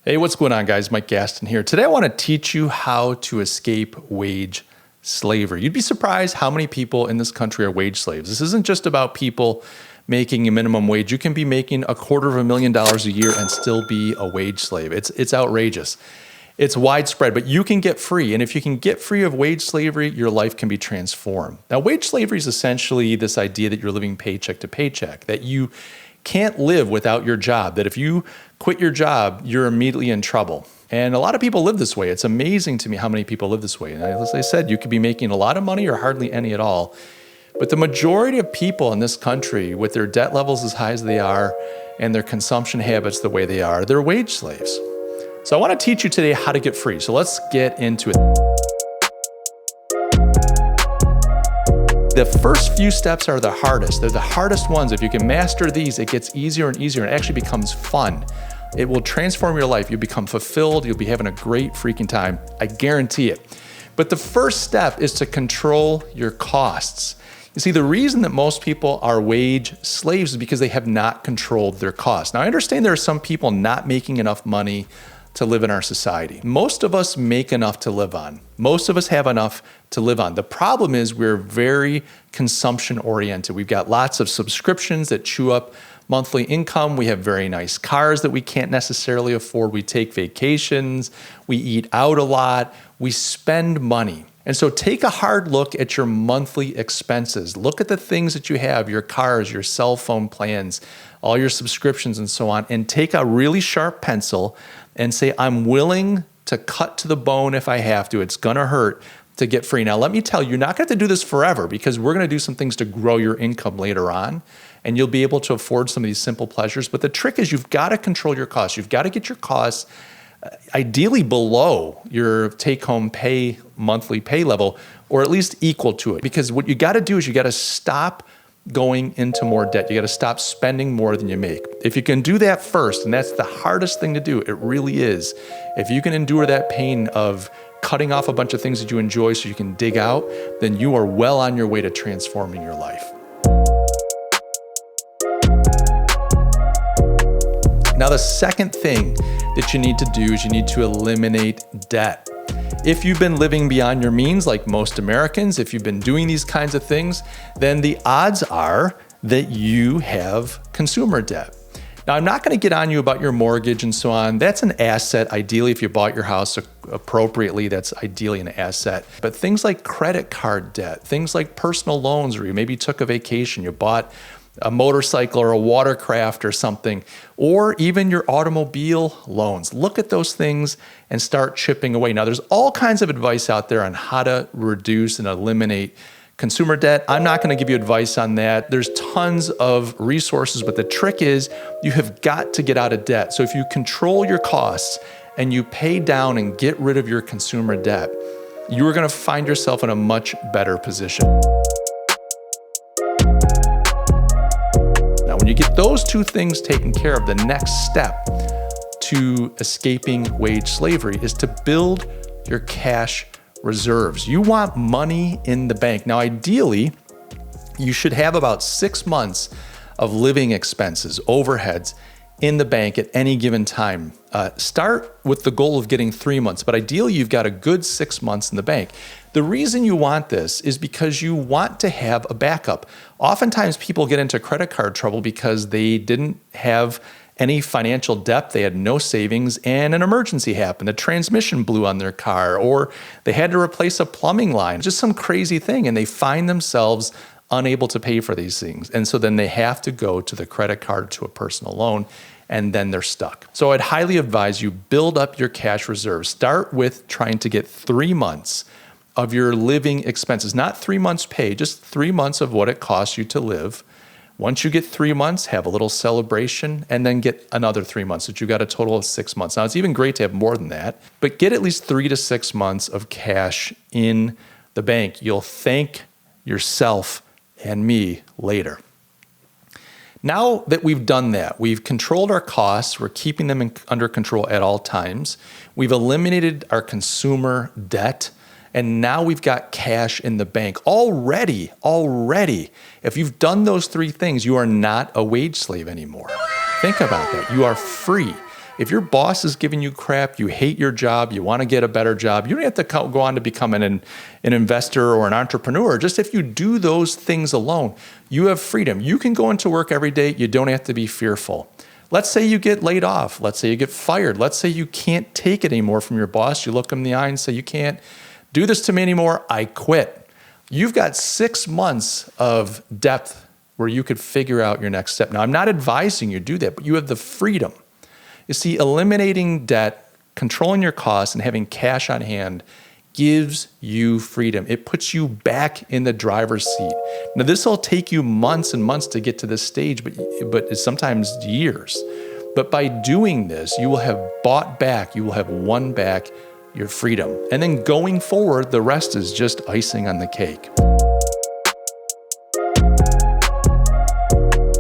Hey, what's going on, guys? Mike Gastin here. Today I want to teach you how to escape wage slavery. You'd be surprised how many people in this country are wage slaves. This isn't just about people making a minimum wage. You can be making $250,000 a year and still be a wage slave. It's outrageous. It's widespread, but you can get free. And if you can get free of wage slavery, your life can be transformed. Now, wage slavery is essentially this idea that you're living paycheck to paycheck, that you can't live without your job, that if you quit your job, you're immediately in trouble. And a lot of people live this way. It's amazing to me how many people live this way. And as I said, you could be making a lot of money or hardly any at all. But the majority of people in this country, with their debt levels as high as they are and their consumption habits the way they are, they're wage slaves. So I want to teach you today how to get free. So let's get into it. The first few steps are the hardest. They're the hardest ones. If you can master these, it gets easier and easier and it actually becomes fun. It will transform your life. You'll become fulfilled. You'll be having a great freaking time. I guarantee it. But the first step is to control your costs. You see, the reason that most people are wage slaves is because they have not controlled their costs. Now, I understand there are some people not making enough money to live in our society. Most of us make enough to live on. Most of us have enough to live on. The problem is we're very consumption oriented. We've got lots of subscriptions that chew up monthly income. We have very nice cars that we can't necessarily afford. We take vacations. We eat out a lot. We spend money. And so take a hard look at your monthly expenses. Look at the things that you have, your cars, your cell phone plans, all your subscriptions and so on, and take a really sharp pencil and say, I'm willing to cut to the bone if I have to. It's gonna hurt to get free. Now, let me tell you, you're not gonna have to do this forever because we're gonna do some things to grow your income later on, and you'll be able to afford some of these simple pleasures. But the trick is you've gotta control your costs. You've gotta get your costs ideally below your take-home pay, monthly pay level, or at least equal to it. Because what you gotta do is you gotta stop going into more debt. You got to stop spending more than you make. If you can do that first, and that's the hardest thing to do, it really is. If you can endure that pain of cutting off a bunch of things that you enjoy so you can dig out, then you are well on your way to transforming your life. Now, the second thing that you need to do is you need to eliminate debt. If you've been living beyond your means, like most Americans, if you've been doing these kinds of things, then the odds are that you have consumer debt. Now, I'm not going to get on you about your mortgage and so on. That's an asset. Ideally, if you bought your house appropriately, that's ideally an asset. But things like credit card debt, things like personal loans, or you maybe took a vacation, you bought a motorcycle or a watercraft or something, or even your automobile loans. Look at those things and start chipping away. Now, there's all kinds of advice out there on how to reduce and eliminate consumer debt. I'm not going to give you advice on that. There's tons of resources, but the trick is you have got to get out of debt. So if you control your costs and you pay down and get rid of your consumer debt, you are going to find yourself in a much better position. When you get those two things taken care of, the next step to escaping wage slavery is to build your cash reserves. You want money in the bank. Now, ideally, you should have about 6 months of living expenses, overheads, in the bank at any given time. Start with the goal of getting 3 months, but ideally you've got a good 6 months in the bank. The reason you want this is because you want to have a backup. Oftentimes people get into credit card trouble because they didn't have any financial depth, they had no savings, and an emergency happened. The transmission blew on their car, or they had to replace a plumbing line, just some crazy thing, and they find themselves unable to pay for these things. And so then they have to go to the credit card, to a personal loan, and then they're stuck. So I'd highly advise you build up your cash reserves. Start with trying to get 3 months of your living expenses, not 3 months pay, just 3 months of what it costs you to live. Once you get 3 months, have a little celebration, and then get another 3 months, so you got a total of 6 months. Now, it's even great to have more than that, but get at least 3 to 6 months of cash in the bank. You'll thank yourself and me later. Now that we've done that, we've controlled our costs, we're keeping them under control at all times, we've eliminated our consumer debt, and now we've got cash in the bank. Already, if you've done those three things, you are not a wage slave anymore. Think about that. You are free. If your boss is giving you crap, you hate your job, you want to get a better job, you don't have to go on to become an investor or an entrepreneur. Just if you do those things alone, you have freedom. You can go into work every day. You don't have to be fearful. Let's say you get laid off. Let's say you get fired. Let's say you can't take it anymore from your boss. You look them in the eye and say, you can't do this to me anymore. I quit. You've got 6 months of depth where you could figure out your next step. Now, I'm not advising you to do that, but you have the freedom. You see, eliminating debt, controlling your costs, and having cash on hand gives you freedom. It puts you back in the driver's seat. Now, this will take you months and months to get to this stage, but sometimes years. But by doing this, you will have bought back, you will have won back your freedom. And then going forward, the rest is just icing on the cake.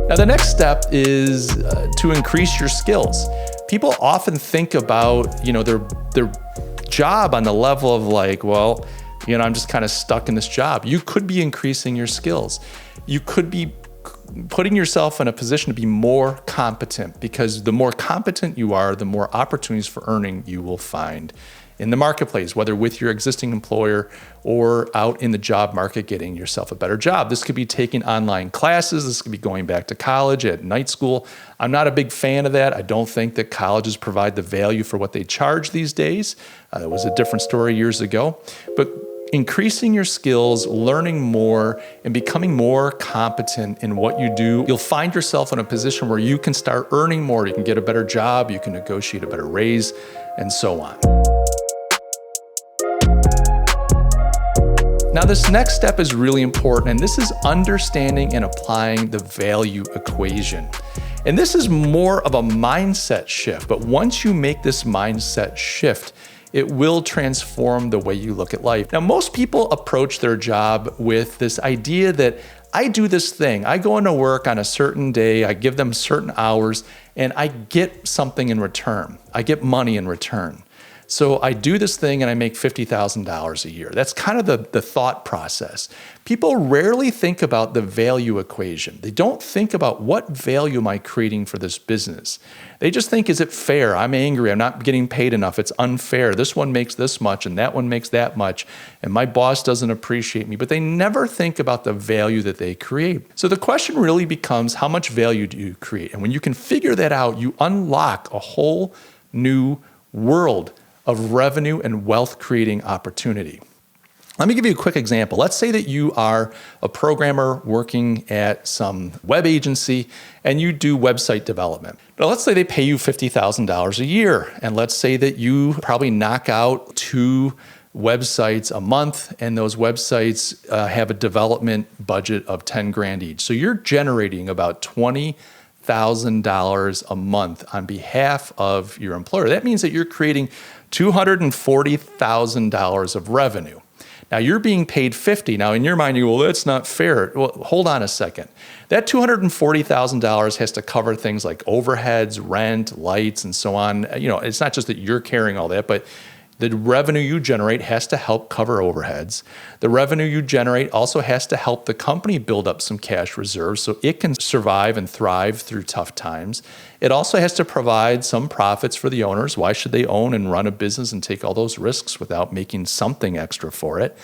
Now, the next step is to increase your skills. People often think about, their job on the level of like, well, I'm just kind of stuck in this job. You could be increasing your skills. You could be putting yourself in a position to be more competent, because the more competent you are, the more opportunities for earning you will find in the marketplace, whether with your existing employer or out in the job market getting yourself a better job. This could be taking online classes. This could be going back to college at night school. I'm not a big fan of that. I don't think that colleges provide the value for what they charge these days. That was a different story years ago. But increasing your skills, learning more, and becoming more competent in what you do, you'll find yourself in a position where you can start earning more. You can get a better job, you can negotiate a better raise, and so on. Now, this next step is really important, and this is understanding and applying the value equation. And this is more of a mindset shift, but once you make this mindset shift, it will transform the way you look at life. Now, most people approach their job with this idea that I do this thing. I go into work on a certain day, I give them certain hours, and I get something in return. I get money in return. So I do this thing and I make $50,000 a year. That's kind of the thought process. People rarely think about the value equation. They don't think about what value am I creating for this business. They just think, is it fair? I'm angry. I'm not getting paid enough. It's unfair. This one makes this much and that one makes that much, and my boss doesn't appreciate me. But they never think about the value that they create. So the question really becomes, how much value do you create? And when you can figure that out, you unlock a whole new world of revenue and wealth creating opportunity. Let me give you a quick example. Let's say that you are a programmer working at some web agency and you do website development. Now, let's say they pay you $50,000 a year. And let's say that you probably knock out 2 websites a month, and those websites have a development budget of 10 grand each. So you're generating about $20,000 a month on behalf of your employer. That means that you're creating $240,000 of revenue. Now, you're being paid $50,000. Now, in your mind, you go, well, that's not fair. Well, hold on a second. That $240,000 has to cover things like overheads, rent, lights, and so on. It's not just that you're carrying all that, but the revenue you generate has to help cover overheads. The revenue you generate also has to help the company build up some cash reserves so it can survive and thrive through tough times. It also has to provide some profits for the owners. Why should they own and run a business and take all those risks without making something extra for it?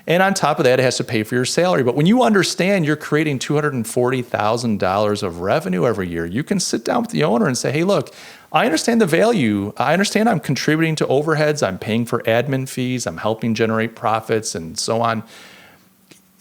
And on top of that, it has to pay for your salary. But when you understand you're creating $240,000 of revenue every year, you can sit down with the owner and say, hey, look, I understand the value. I understand I'm contributing to overheads. I'm paying for admin fees. I'm helping generate profits and so on.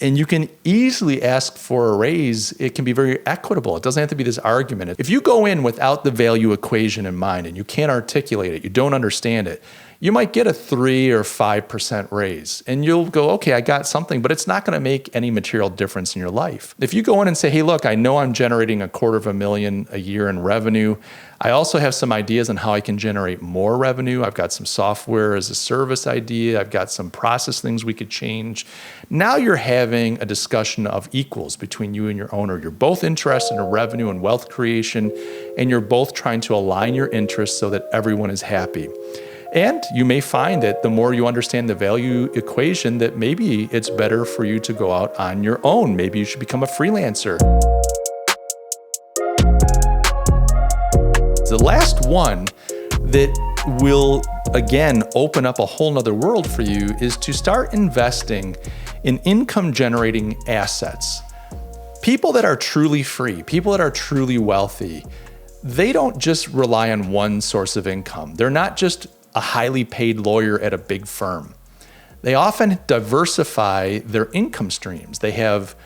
And you can easily ask for a raise. It can be very equitable. It doesn't have to be this argument. If you go in without the value equation in mind and you can't articulate it, you don't understand it, you might get a 3 or 5% raise. And you'll go, okay, I got something, but it's not going to make any material difference in your life. If you go in and say, hey, look, I know I'm generating $250,000 a year in revenue. I also have some ideas on how I can generate more revenue. I've got some software as a service idea. I've got some process things we could change. Now you're having a discussion of equals between you and your owner. You're both interested in revenue and wealth creation, and you're both trying to align your interests so that everyone is happy. And you may find that the more you understand the value equation, that maybe it's better for you to go out on your own. Maybe you should become a freelancer. The last one that will, again, open up a whole nother world for you is to start investing in income generating assets. People that are truly free, people that are truly wealthy, they don't just rely on one source of income. They're not just a highly paid lawyer at a big firm. They often diversify their income streams. They have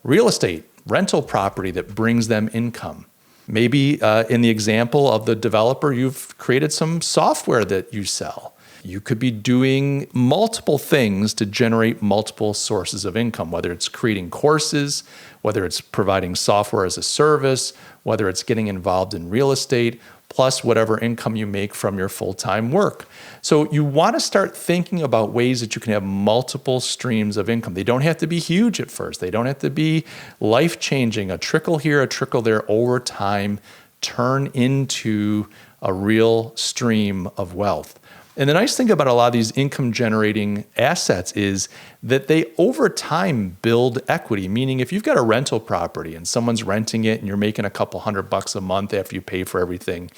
real estate, rental property that brings them income. Maybe in the example of the developer, you've created some software that you sell. You could be doing multiple things to generate multiple sources of income, whether it's creating courses, whether it's providing software as a service, whether it's getting involved in real estate, plus whatever income you make from your full-time work. So you want to start thinking about ways that you can have multiple streams of income. They don't have to be huge at first. They don't have to be life-changing. A trickle here, a trickle there over time turn into a real stream of wealth. And the nice thing about a lot of these income-generating assets is that they, over time, build equity. Meaning, if you've got a rental property and someone's renting it and you're making a couple $100 a month after you pay for everything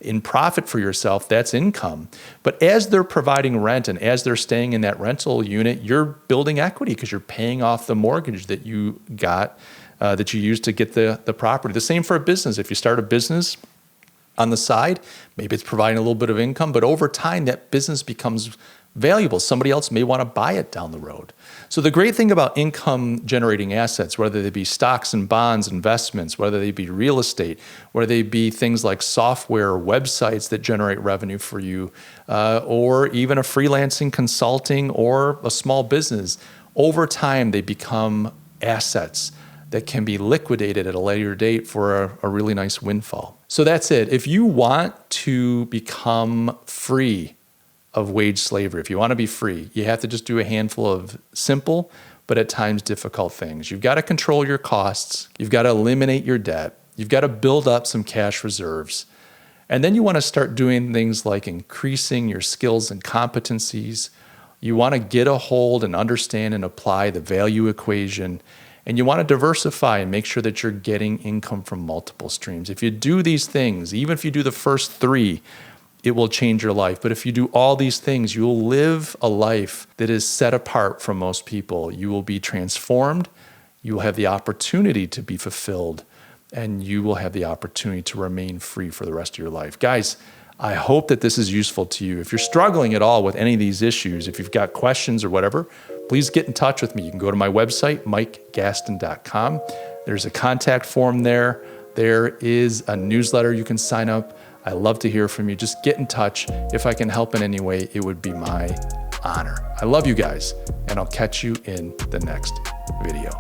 in profit for yourself, that's income. But as they're providing rent and as they're staying in that rental unit, you're building equity because you're paying off the mortgage that you got, that you used to get the property. The same for a business. If you start a business on the side, maybe it's providing a little bit of income, but over time that business becomes valuable. Somebody else may want to buy it down the road. So the great thing about income generating assets, whether they be stocks and bonds, investments, whether they be real estate, whether they be things like software or websites that generate revenue for you, or even a freelancing consulting or a small business, over time they become assets that can be liquidated at a later date for a really nice windfall. So that's it. If you want to become free of wage slavery, if you want to be free, you have to just do a handful of simple, but at times difficult things. You've got to control your costs. You've got to eliminate your debt. You've got to build up some cash reserves. And then you want to start doing things like increasing your skills and competencies. You want to get a hold and understand and apply the value equation. And you want to diversify and make sure that you're getting income from multiple streams. If you do these things, even if you do the first three, it will change your life. But if you do all these things, you will live a life that is set apart from most people. You will be transformed. You will have the opportunity to be fulfilled. And you will have the opportunity to remain free for the rest of your life. Guys, I hope that this is useful to you. If you're struggling at all with any of these issues, if you've got questions or whatever, please get in touch with me. You can go to my website, mikegastin.com. There's a contact form there. There is a newsletter you can sign up. I love to hear from you. Just get in touch. If I can help in any way, it would be my honor. I love you guys, and I'll catch you in the next video.